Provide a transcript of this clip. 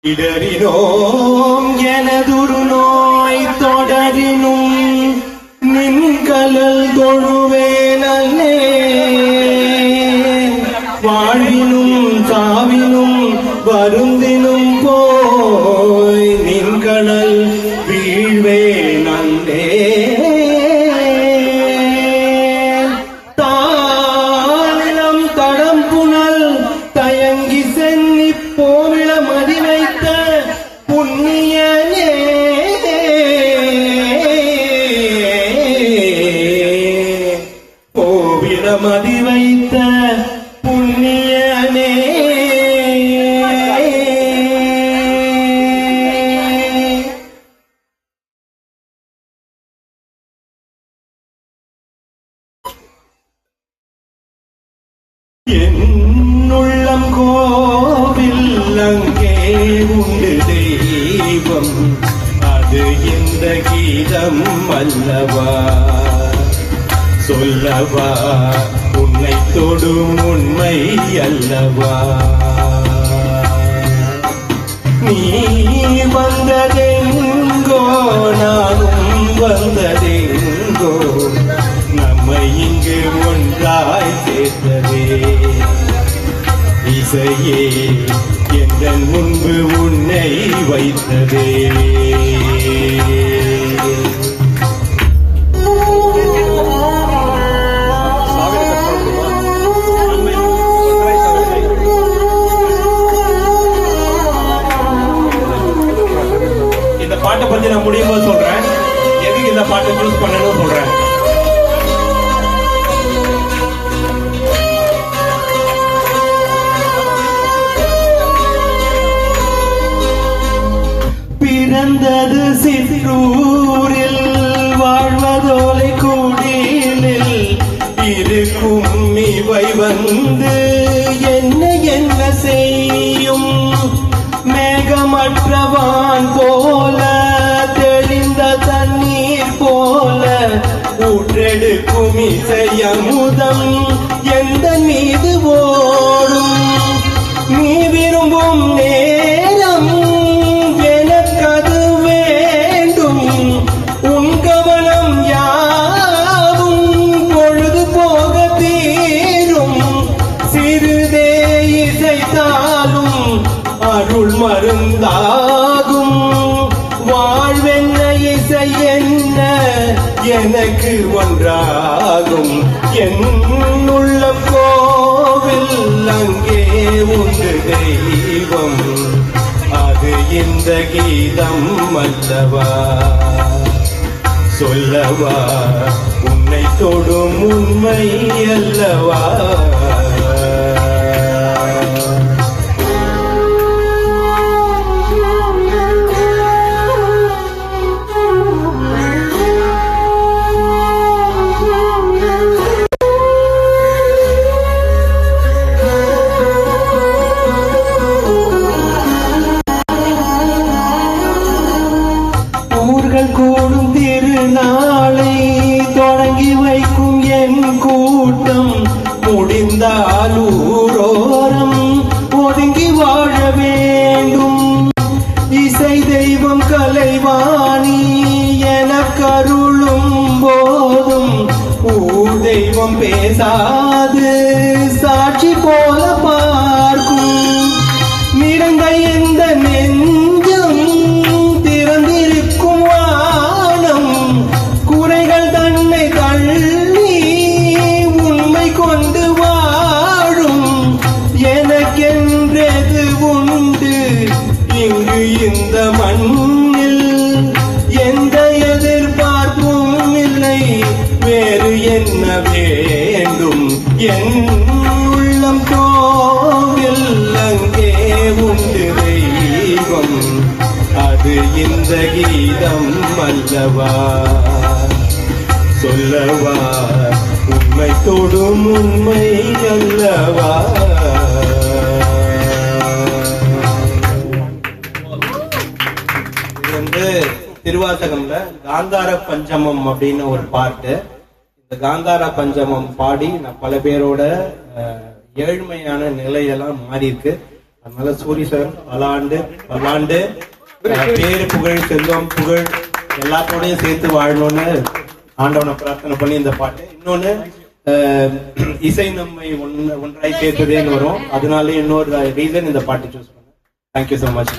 இடறினோம் எனதுரு நோய் தொடரினும் நின்கலல் தொழுவேனே வாழ்வினும் சாவினும் வருந்தினும் போய் நின்கடல் வீழ்வேனே தாளம் தடம் புனல் தயங்கி சென்னி போவிள மதி வைத்த புண்ணியனே போவிள மதி வைத்த புண்ணியனே என்னுள்ளம் கோவில் அங்கே உண்டு தெய்வம் அது இந்த கீதம் அல்லவா சொல்லவா உன்னை தொடும் உண்மை அல்லவா நீ வந்ததெங்கோ நானும் வந்ததெங்கோ நம்மை இங்கு ஒன்றாய் சேர்த்ததே இசையே எந்த முன்பு உன்னை வைத்ததே இந்த பாட்டை பத்தி நான் முடியும் போது சொல்றேன் எதுக்கு இந்த பாட்டை சூஸ் பண்ணணும்னு சொல்றேன். பிறந்தது சிற்றூரில் வாழ்வதோலை கூடிலில் இருக்கும் இவை வந்து என்ன செய்யும் மேகமற்றவான் போல தெளிந்த தண்ணீர் போல ஊற்றெடுக்கும் இசையமுதம் எந்த மீது ஓடும் நீ விரும்பும் நேரம் எனக்கது வேண்டும் உன் கவனம் யாவும் பொழுது போக தீரும் சிறுதே இசைத்தாலும் அருள் மருந்தாகும் வாழ்வென்ன இசை என்ன எனக்கு ஒன்றாகும் என் உள்ளம் கோவில் அங்கே உண்டு தெய்வம் அது இந்த கீதம் அல்லவா சொல்லவா உன்னை தொடும் உண்மை அல்லவா கூடும் திருநாளை தொடங்கி வைக்கும் என் கூட்டம் முடிந்தால் ஊரோரம் ஒதுங்கி வாழ வேண்டும் இசை தெய்வம் கலைவாணி என கருளும் போதும் ஊர் தெய்வம் பேசாது சாட்சி போல பார்க்கும் நிறந்த எந்த நெஞ்சம் திறந்திருக்கும் வானம் குறைகள் தன்னை தள்ளி உண்மை கொண்டு வாழும் எனக்கென்றது உண்டு இங்கு இந்த மண்ணில் எந்த எதிர்பார்ப்பும் இல்லை வேறு என்ன வேண்டும் என் உள்ளம் கோவில் அங்கே உண்டு தெய்வம் அது இந்த கீதம் அல்லவா சொல்லவா உண்மை தொடும் உண்மை அல்லவா. இது வந்து திருவாசகம்ல காந்தார பஞ்சமம் அப்படின்னு ஒரு பாட்டு. இந்த காந்தார பஞ்சமம் பாடி நான் பல பேரோட ஏழ்மையான நிலையெல்லாம் மாறி இருக்கு. அதனால சூரி சார் பல்லாண்டு பல்லாண்டு பேரு புகழ் செல்வம் புகழ் எல்லாத்தோடையும் சேர்த்து வாழணும்னு ஆண்டவனை பிரார்த்தனை பண்ணி இந்த பாட்டு. இன்னொன்னு இசை நம்மை ஒன்றாய் சேர்த்ததேன்னு வரும். அதனால இன்னொரு ரீசன் இந்த பாட்டு சூஸ் பண்ணேன். Thank you so much.